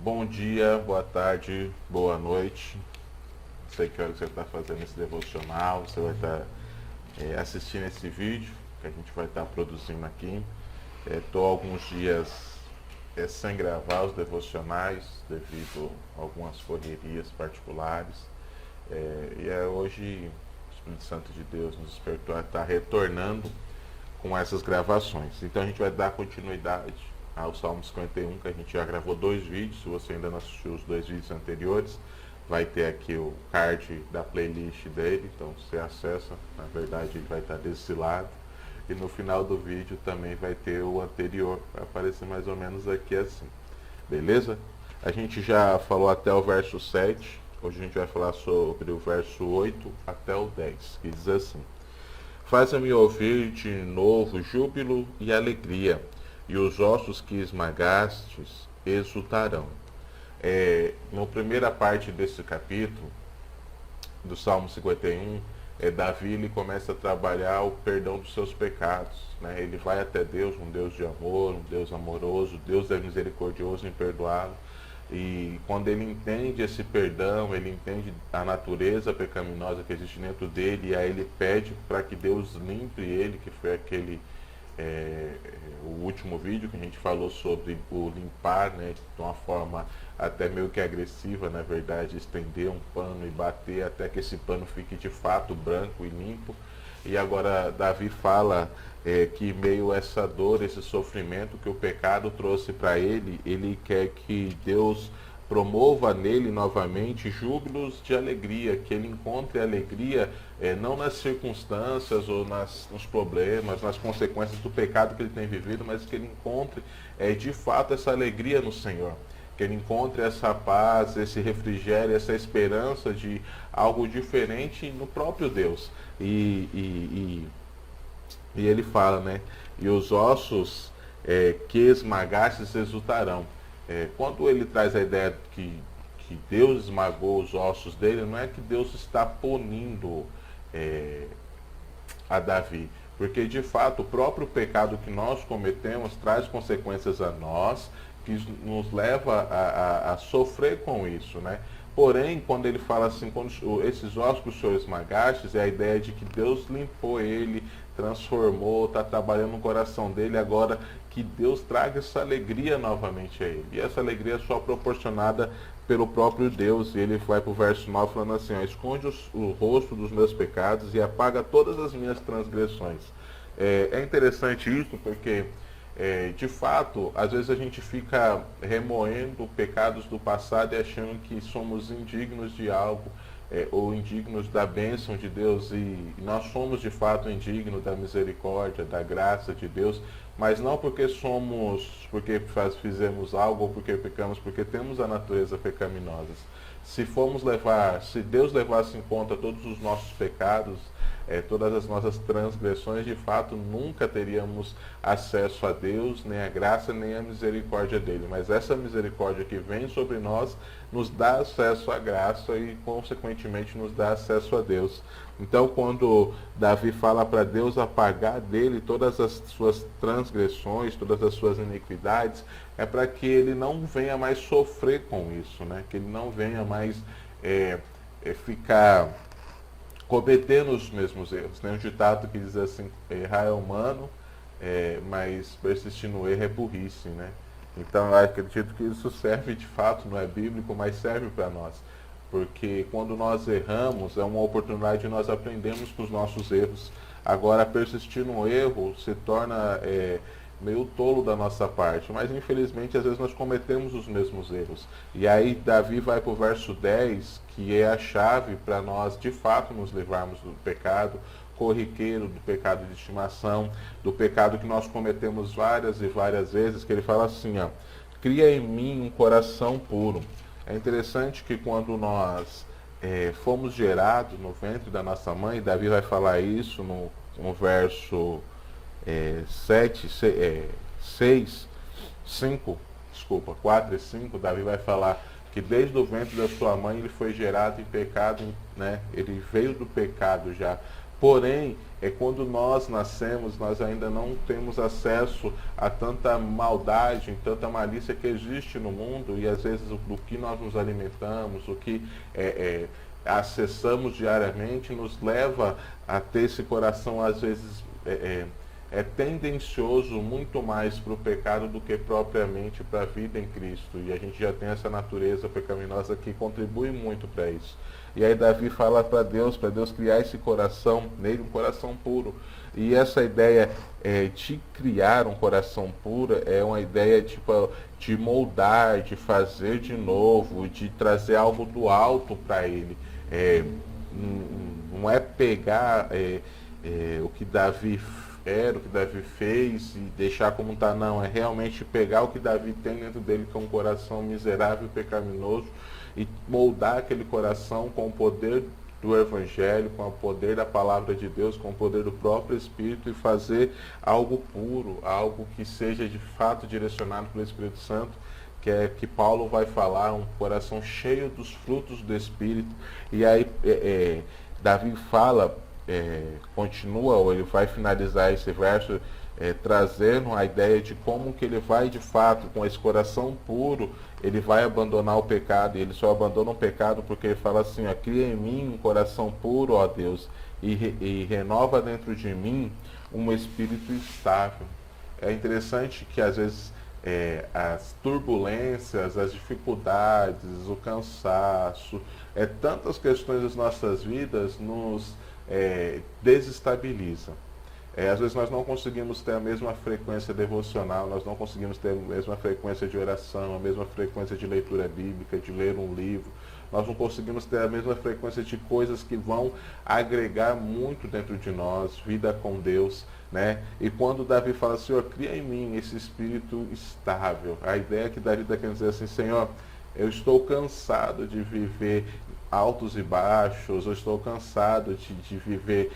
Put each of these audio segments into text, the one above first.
Bom dia, boa tarde, boa noite. Não sei que hora você está fazendo esse devocional, você vai estar assistindo esse vídeo que a gente vai estar produzindo aqui. Estou alguns dias sem gravar os devocionais devido a algumas correrias particulares. Hoje o Espírito Santo de Deus nos despertou a estar retornando com essas gravações. Então a gente vai dar continuidade ao Salmo 51, que a gente já gravou 2 vídeos. Se você ainda não assistiu os 2 vídeos anteriores, vai ter aqui o card da playlist dele, então você acessa, na verdade ele vai estar desse lado. E no final do vídeo também vai ter o anterior, vai aparecer mais ou menos aqui assim. Beleza? A gente já falou até o verso 7, hoje a gente vai falar sobre o verso 8 até o 10, que diz assim: Faça-me ouvir de novo júbilo e alegria, e os ossos que esmagastes exultarão. Na primeira parte desse capítulo, do Salmo 51, Davi ele começa a trabalhar o perdão dos seus pecados. Né? Ele vai até Deus, um Deus de amor, um Deus amoroso, Deus é misericordioso em perdoá-lo. E quando ele entende esse perdão, ele entende a natureza pecaminosa que existe dentro dele, e aí ele pede para que Deus limpe ele, que foi o último vídeo que a gente falou sobre o limpar, né, de uma forma até meio que agressiva, na verdade, estender um pano e bater até que esse pano fique de fato branco e limpo. E agora Davi fala que meio a essa dor, esse sofrimento que o pecado trouxe para ele, ele quer que Deus promova nele novamente júbilos de alegria, que ele encontre alegria não nas circunstâncias ou nos problemas, nas consequências do pecado que ele tem vivido, mas que ele encontre de fato essa alegria no Senhor. Que ele encontre essa paz, esse refrigério, essa esperança de algo diferente no próprio Deus. E ele fala, né? E os ossos que esmagastes exultarão. Quando ele traz a ideia que Deus esmagou os ossos dele, não é que Deus está punindo a Davi. Porque de fato o próprio pecado que nós cometemos traz consequências a nós, que nos leva a sofrer com isso, né? Porém, quando ele fala assim, quando esses ossos que o Senhor esmagastes, é a ideia de que Deus limpou ele, transformou, está trabalhando no coração dele, agora que Deus traga essa alegria novamente a ele. E essa alegria é só proporcionada pelo próprio Deus. E ele vai para o verso 9 falando assim: esconde o rosto dos meus pecados e apaga todas as minhas transgressões. É interessante isso porque de fato, às vezes a gente fica remoendo pecados do passado e achando que somos indignos de algo, ou indignos da bênção de Deus, e nós somos de fato indignos da misericórdia, da graça de Deus, mas não porque fizemos algo ou porque pecamos, porque temos a natureza pecaminosa. Se Deus levasse em conta todos os nossos pecados, todas as nossas transgressões, de fato nunca teríamos acesso a Deus, nem a graça, nem a misericórdia dele. Mas essa misericórdia que vem sobre nós nos dá acesso à graça e consequentemente nos dá acesso a Deus. Então quando Davi fala para Deus apagar dele todas as suas transgressões, todas as suas iniquidades, é para que ele não venha mais sofrer com isso, né? Que ele não venha mais ficar cometendo os mesmos erros. Tem um ditado que diz assim: errar é humano, mas persistir no erro é burrice, né? Então eu acredito que isso serve de fato, não é bíblico, mas serve para nós. Porque quando nós erramos, é uma oportunidade de nós aprendermos com os nossos erros. Agora, persistir no erro se torna meio tolo da nossa parte, mas infelizmente às vezes nós cometemos os mesmos erros. E aí Davi vai para o verso 10, que é a chave para nós de fato nos livrarmos do pecado corriqueiro, do pecado de estimação, do pecado que nós cometemos várias e várias vezes, que ele fala assim, ó: cria em mim um coração puro. É interessante que quando nós fomos gerados no ventre da nossa mãe, Davi vai falar isso no verso 4 e 5, Davi vai falar que desde o ventre da sua mãe ele foi gerado em pecado, né? Ele veio do pecado já Porém, quando nós nascemos, nós ainda não temos acesso a tanta maldade, tanta malícia que existe no mundo, e às vezes do que nós nos alimentamos, o que acessamos diariamente, nos leva a ter esse coração, às vezes, tendencioso muito mais para o pecado do que propriamente para a vida em Cristo. E a gente já tem essa natureza pecaminosa que contribui muito para isso. E aí Davi fala para Deus criar esse coração nele, um coração puro. E essa ideia de criar um coração puro é uma ideia tipo, de moldar, de fazer de novo, de trazer algo do alto para ele. Não é pegar o que Davi era, o que Davi fez e deixar como está, não. É realmente pegar o que Davi tem dentro dele, que é um coração miserável e pecaminoso, e moldar aquele coração com o poder do Evangelho, com o poder da palavra de Deus, com o poder do próprio Espírito, e fazer algo puro, algo que seja de fato direcionado pelo Espírito Santo, que Paulo vai falar, um coração cheio dos frutos do Espírito. E aí Davi fala, continua, ou ele vai finalizar esse verso trazendo a ideia de como que ele vai de fato, com esse coração puro, ele vai abandonar o pecado. E ele só abandona o pecado porque ele fala assim, cria em mim um coração puro, ó Deus, e renova dentro de mim um espírito estável. É interessante que às vezes as turbulências, as dificuldades, o cansaço, tantas questões das nossas vidas nos desestabilizam. Às vezes nós não conseguimos ter a mesma frequência devocional, nós não conseguimos ter a mesma frequência de oração, a mesma frequência de leitura bíblica, de ler um livro. Nós não conseguimos ter a mesma frequência de coisas que vão agregar muito dentro de nós, vida com Deus, né? E quando Davi fala, Senhor, cria em mim esse espírito estável, a ideia que Davi está querendo dizer assim, Senhor, eu estou cansado de viver altos e baixos, eu estou cansado de viver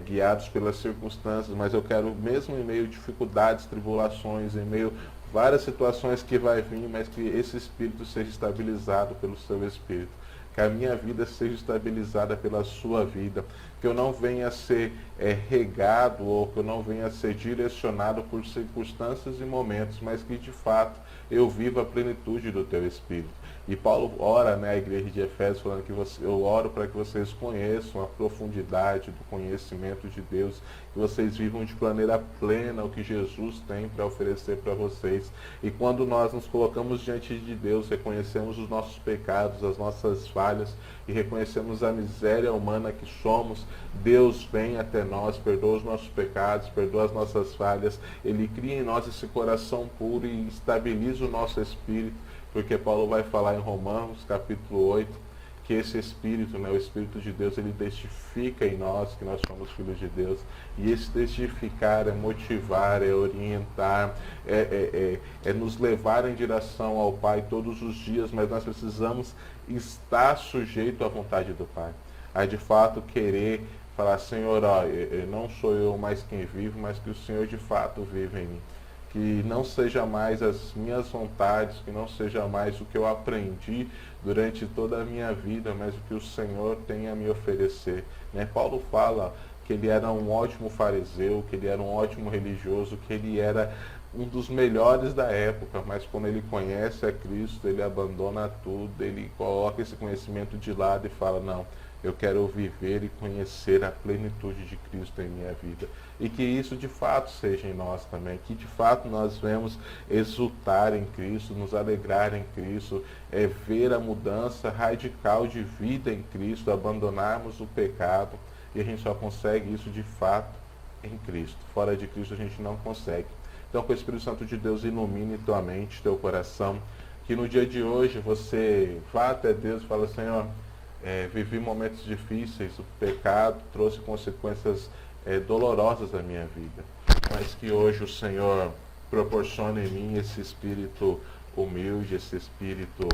guiados pelas circunstâncias, mas eu quero, mesmo em meio a dificuldades, tribulações, em meio a várias situações que vai vir, mas que esse espírito seja estabilizado pelo seu Espírito, que a minha vida seja estabilizada pela sua vida, que eu não venha a ser regado, ou que eu não venha a ser direcionado por circunstâncias e momentos, mas que de fato eu viva a plenitude do teu Espírito. E Paulo ora, né, a igreja de Efésios, falando que eu oro para que vocês conheçam a profundidade do conhecimento de Deus, que vocês vivam de maneira plena o que Jesus tem para oferecer para vocês. E quando nós nos colocamos diante de Deus, reconhecemos os nossos pecados, as nossas falhas, e reconhecemos a miséria humana que somos, Deus vem até nós, perdoa os nossos pecados, perdoa as nossas falhas, Ele cria em nós esse coração puro e estabiliza o nosso espírito, porque Paulo vai falar em Romanos, capítulo 8, que esse Espírito, né, o Espírito de Deus, ele testifica em nós que nós somos filhos de Deus. E esse testificar é motivar, é orientar, é nos levar em direção ao Pai todos os dias, mas nós precisamos estar sujeito à vontade do Pai. A de fato querer falar, Senhor, ó, não sou eu mais quem vive, mas que o Senhor de fato vive em mim. Que não seja mais as minhas vontades, que não seja mais o que eu aprendi durante toda a minha vida, mas o que o Senhor tem a me oferecer. Né? Paulo fala que ele era um ótimo fariseu, que ele era um ótimo religioso, que ele era um dos melhores da época, mas quando ele conhece a Cristo, ele abandona tudo, ele coloca esse conhecimento de lado e fala, não, eu quero viver e conhecer a plenitude de Cristo em minha vida. E que isso de fato seja em nós também, que de fato nós vemos exultar em Cristo, nos alegrar em Cristo, ver a mudança radical de vida em Cristo, abandonarmos o pecado, e a gente só consegue isso de fato em Cristo. Fora de Cristo a gente não consegue. Então que o Espírito Santo de Deus ilumine tua mente, teu coração, que no dia de hoje você vá até Deus e fale, Senhor, vivi momentos difíceis, o pecado trouxe consequências dolorosas na minha vida, mas que hoje o Senhor proporcione em mim esse espírito humilde, esse espírito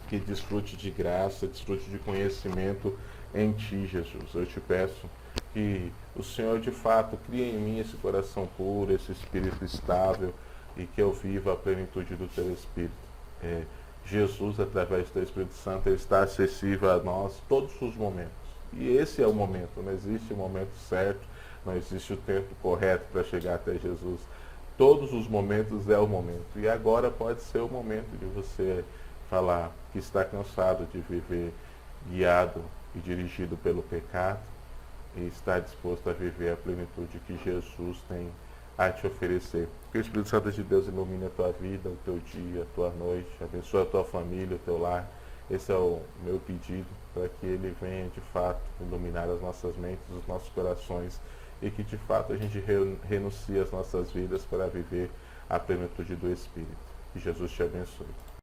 que desfrute de graça, desfrute de conhecimento em Ti, Jesus. Eu te peço que o Senhor de fato crie em mim esse coração puro, esse espírito estável, e que eu viva a plenitude do Teu Espírito. Jesus, através do Teu Espírito Santo, ele está acessível a nós todos os momentos. E esse é o momento, não existe o momento certo, não existe o tempo correto para chegar até Jesus. Todos os momentos é o momento. E agora pode ser o momento de você falar que está cansado de viver guiado e dirigido pelo pecado e está disposto a viver a plenitude que Jesus tem a te oferecer. Que o Espírito Santo de Deus ilumine a tua vida, o teu dia, a tua noite, abençoe a tua família, o teu lar. Esse é o meu pedido, para que Ele venha de fato iluminar as nossas mentes, os nossos corações, e que de fato a gente renuncie as nossas vidas para viver a plenitude do Espírito. Que Jesus te abençoe.